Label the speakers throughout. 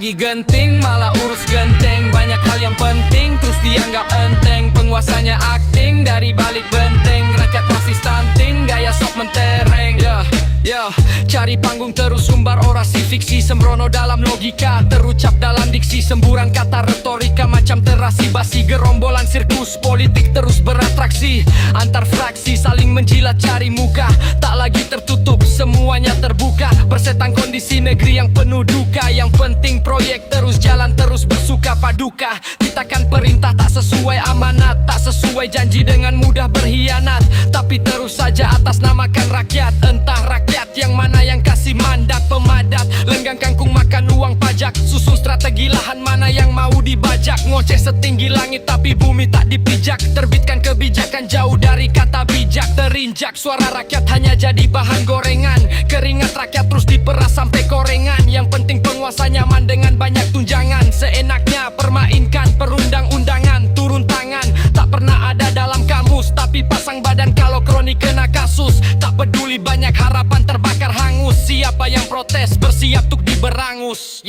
Speaker 1: lagi genting, malah urus genteng. Banyak hal yang penting, terus dianggap enteng. Penguasanya akting, dari balik benteng. Rakyat masih stunting, gaya sok mentereng. Cari panggung terus sumbar orasi fiksi. Sembrono dalam logika, terucap dalam diksi. Semburan kata retorika macam terasi basi. Gerombolan sirkus politik terus beratraksi. Antar fraksi saling menjilat cari muka. Tak lagi tertutup, semuanya terbuka. Persetan kondisi negeri yang penuh duka. Yang penting proyek terus jalan, terus bersuka paduka. Kita kan perintah tak sesuai amanat, tak sesuai janji dengan mudah berkhianat. Tapi terus saja atas namakan rakyat. Entah rakyat yang mana yang kasih mandat. Pemadat, lenggang kangkung makan uang pajak. Susun strategi lahan mana yang mau dibajak. Ngoceh setinggi langit tapi bumi tak dipijak. Terbitkan kebijakan jauh dari kata bijak. Terinjak suara rakyat hanya jadi bahan gorengan. Keringat rakyat terus diperas sampai korengan. Yang penting penguasa nyaman dengan banyak tunjangan. Seenaknya permainkan perundang-undangan. Turun tangan, tak pernah ada dalam kamus. Tapi pasang badan kalau kronik kena kasus. Tak peduli banyak harapan terbakar hangus. Siapa yang protes bersiap untuk diberangus.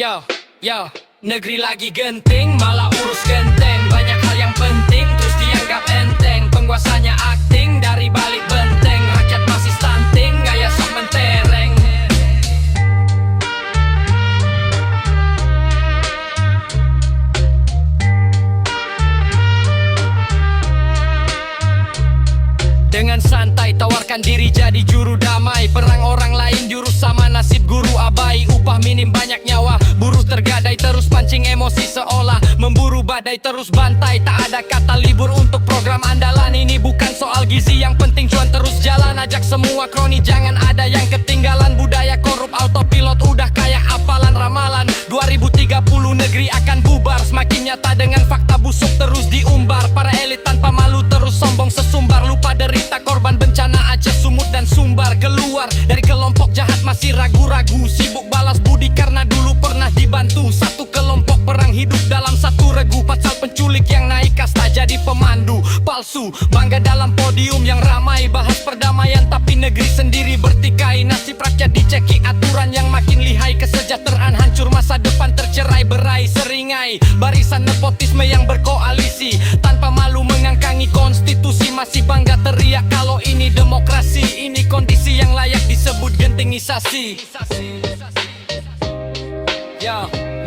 Speaker 1: Negeri lagi genting, malah urus genteng. Banyak hal yang penting, terus dianggap enteng. Penguasanya akting, dari balik benteng. Rakyat masih stunting, gaya sok mentereng. Dengan santai tawarkan diri jadi juru damai. Perang orang lain jurus sama nasib guru abai. Upah minim banyak nyawa, buruh tergadai. Terus pancing emosi seolah memburu badai. Terus bantai, tak ada kata libur untuk program andalan. Ini bukan soal gizi, yang penting cuan terus jalan. Ajak semua kroni, jangan ada yang ketinggalan. Budaya korup autopilot udah kayak apalan ramalan. 2030 negeri akan bubar. Semakin nyata dengan fakta busuk terus diumbar. Para elit tanpa malu terus sombong sesumbar. Lupa derita korban bencana Aceh, Sumut dan Sumbar. Keluar dari kelompok jahat masih ragu-ragu. Sibuk balas budi karena dulu pernah dibantu. Satu kelompok perang hidup dalam satu regu. Pasal penculik yang naik kasta jadi pemandu palsu. Bangga dalam podium yang ramai. Bahas perdamaian tapi negeri sendiri bertikai. Nasib rakyat diceki aturan yang makin lihai. Kesejahteraan hancur, masa depan tercerai berai. Seringai barisan nepotisme yang berkoalisi. Tanpa malu mengangkangi konstitusi. Masih bangga teriak kalau ini demokrasi. Ini kondisi yang layak disebut gentingisasi.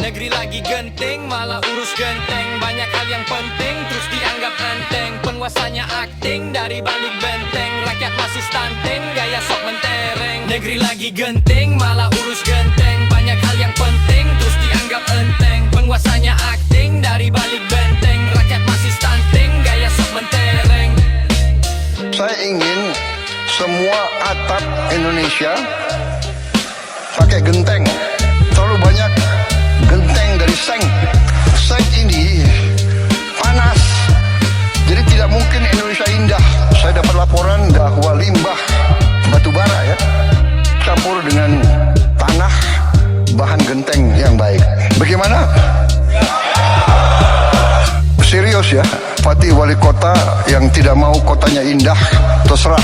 Speaker 1: Negeri lagi genting, malah urus genteng. Banyak hal yang penting, terus dianggap enteng. Penguasanya akting, dari balik benteng. Rakyat masih stunting, gaya sok mentereng. Negeri lagi genting, malah urus genteng. Banyak hal yang penting, terus dianggap enteng. Penguasanya akting, dari balik benteng. Rakyat masih stunting, gaya sok mentereng.
Speaker 2: Saya ingin semua atap Indonesia pakai genteng. Terlalu banyak genteng dari seng. Seng ini panas, jadi tidak mungkin Indonesia indah. Saya dapat laporan bahwa limbah batu bara campur dengan tanah, bahan genteng yang baik. Bagaimana? Serius ya, Fatih wali kota yang tidak mau kotanya indah, terserah.